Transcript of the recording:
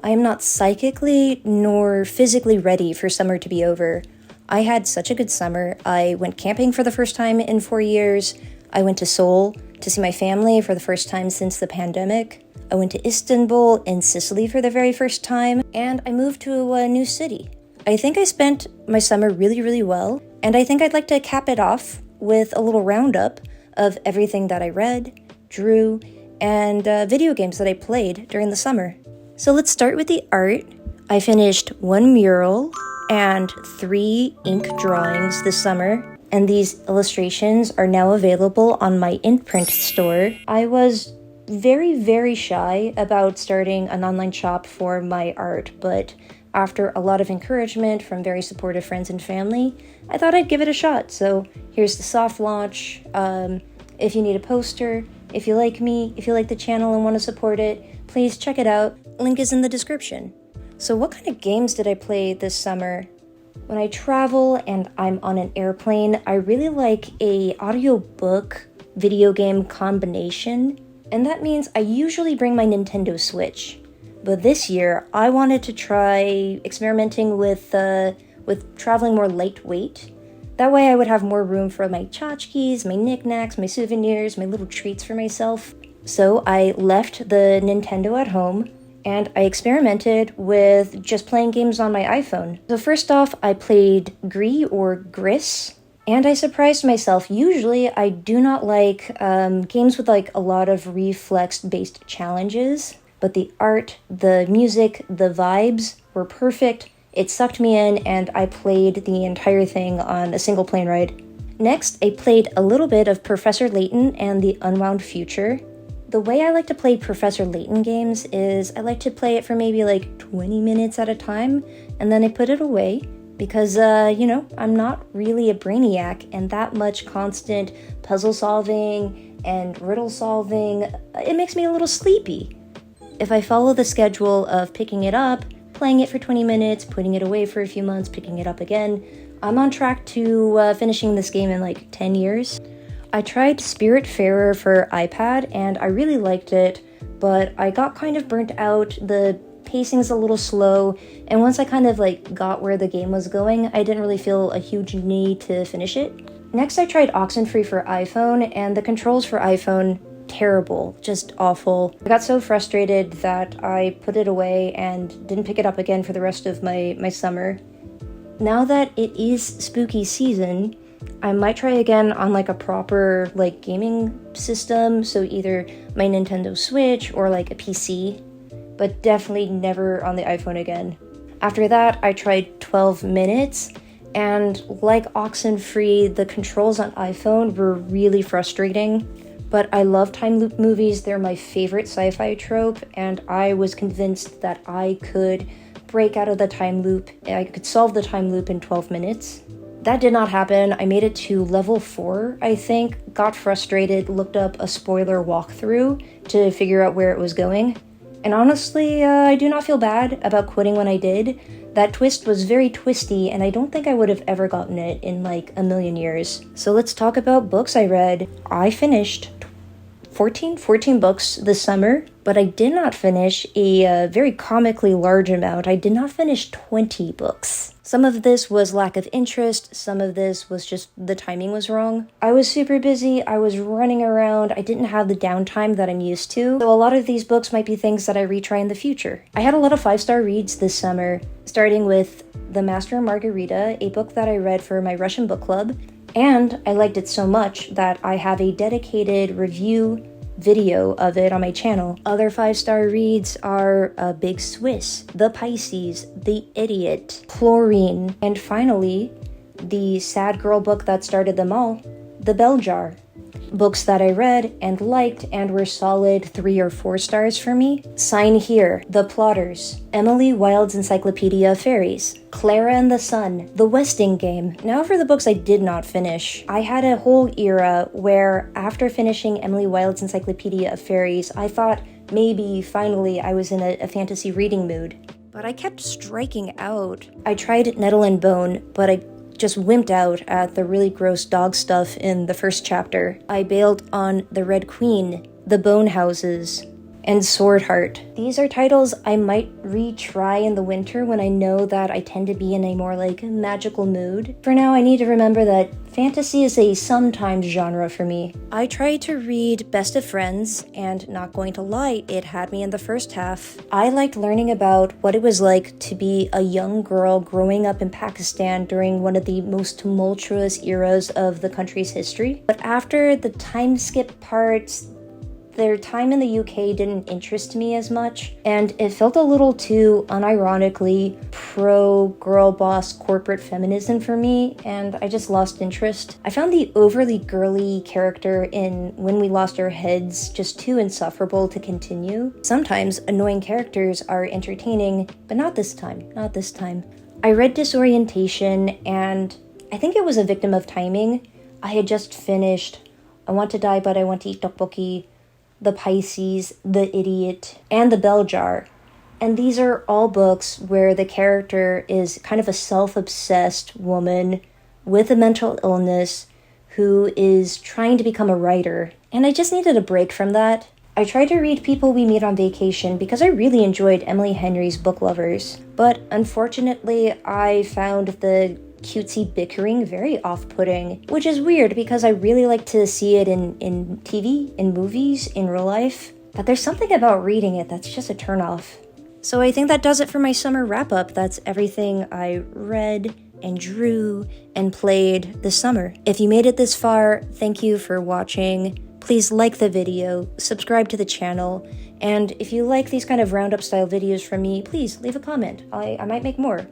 I am not psychically nor physically ready for summer to be over. I had such a good summer. I went camping for the first time in 4 years. I went to Seoul to see my family for the first time since the pandemic. I went to Istanbul in Sicily for the very first time, and I moved to a new city. I think I spent my summer really, really well, and I think I'd like to cap it off with a little roundup of everything that I read, drew, and video games that I played during the summer. So let's start with the art. I finished 1 mural and 3 ink drawings this summer, and these illustrations are now available on my imprint store. I was very, very shy about starting an online shop for my art, but after a lot of encouragement from very supportive friends and family, I thought I'd give it a shot. So here's the soft launch. If you need a poster, if you like me, if you like the channel and want to support it, please check it out. Link is in the description. So what kind of games did I play this summer? When I travel and I'm on an airplane, I really like a audiobook video game combination, and that means I usually bring my Nintendo Switch. But this year, I wanted to try experimenting with traveling more lightweight. That way I would have more room for my tchotchkes, my knickknacks, my souvenirs, my little treats for myself. So I left the Nintendo at home, and I experimented with just playing games on my iPhone. So first off, I played Gris, and I surprised myself. Usually, I do not like games with like a lot of reflex-based challenges, but the art, the music, the vibes were perfect. It sucked me in, and I played the entire thing on a single plane ride. Next, I played a little bit of Professor Layton and the Unwound Future. The way I like to play Professor Layton games is I like to play it for maybe like 20 minutes at a time, and then I put it away because, I'm not really a brainiac, and that much constant puzzle solving and riddle solving, it makes me a little sleepy. If I follow the schedule of picking it up, playing it for 20 minutes, putting it away for a few months, picking it up again, I'm on track to finishing this game in like 10 years. I tried Spiritfarer for iPad, and I really liked it, but I got kind of burnt out. The pacing's a little slow, and once I kind of like got where the game was going, I didn't really feel a huge need to finish it. Next, I tried Oxenfree for iPhone, and the controls for iPhone, terrible, just awful. I got so frustrated that I put it away and didn't pick it up again for the rest of my summer. Now that it is spooky season, I might try again on like a proper like gaming system, so either my Nintendo Switch or like a PC, but definitely never on the iPhone again. After that, I tried 12 minutes, and like Oxenfree, the controls on iPhone were really frustrating. But I love time loop movies. They're my favorite sci-fi trope, and I was convinced that I could break out of the time loop. I could solve the time loop in 12 minutes. That did not happen. I made it to level 4, I think, got frustrated, looked up a spoiler walkthrough to figure out where it was going. And honestly, I do not feel bad about quitting when I did. That twist was very twisty, and I don't think I would have ever gotten it in like a million years. So let's talk about books I read. I finished 14 books this summer, but I did not finish a very comically large amount. I did not finish 20 books. Some of this was lack of interest, some of this was just the timing was wrong. I was super busy, I was running around, I didn't have the downtime that I'm used to, so a lot of these books might be things that I retry in the future. I had a lot of 5-star reads this summer, starting with The Master and Margarita, a book that I read for my Russian book club, and I liked it so much that I have a dedicated review video of it on my channel. Other 5-star reads are Big Swiss, The Pisces, The Idiot, Chlorine, and finally, the sad girl book that started them all, The Bell Jar. Books that I read and liked and were solid 3 or 4 stars for me. Sign Here, The Plotters, Emily Wilde's Encyclopedia of Fairies, Clara and the Sun, The Westing Game. Now for the books I did not finish. I had a whole era where after finishing Emily Wilde's Encyclopedia of Fairies, I thought maybe finally I was in a fantasy reading mood. But I kept striking out. I tried Nettle and Bone, but I just wimped out at the really gross dog stuff in the first chapter. I bailed on The Red Queen, The Bone Houses, and Swordheart. These are titles I might retry in the winter when I know that I tend to be in a more like magical mood. For now, I need to remember that fantasy is a sometimes genre for me. I tried to read Best of Friends, and not going to lie, it had me in the first half. I liked learning about what it was like to be a young girl growing up in Pakistan during one of the most tumultuous eras of the country's history. But after the time skip parts, their time in the UK didn't interest me as much, and it felt a little too unironically pro-girl boss corporate feminism for me, and I just lost interest. I found the overly girly character in When We Lost Our Heads just too insufferable to continue. Sometimes annoying characters are entertaining, but not this time, not this time. I read Disorientation, and I think it was a victim of timing. I had just finished I Want to Die But I Want to Eat Tteokbokki, The Pisces, The Idiot, and The Bell Jar. And these are all books where the character is kind of a self-obsessed woman with a mental illness who is trying to become a writer. And I just needed a break from that. I tried to read People We Meet on Vacation because I really enjoyed Emily Henry's Book Lovers. But unfortunately, I found the cutesy bickering very off-putting, which is weird because I really like to see it in TV, in movies, in real life, but there's something about reading it that's just a turnoff. So I think that does it for my summer wrap-up. That's everything I read and drew and played this summer. If you made it this far, thank you for watching. Please like the video, subscribe to the channel, and if you like these kind of roundup style videos from me, please leave a comment. I might make more.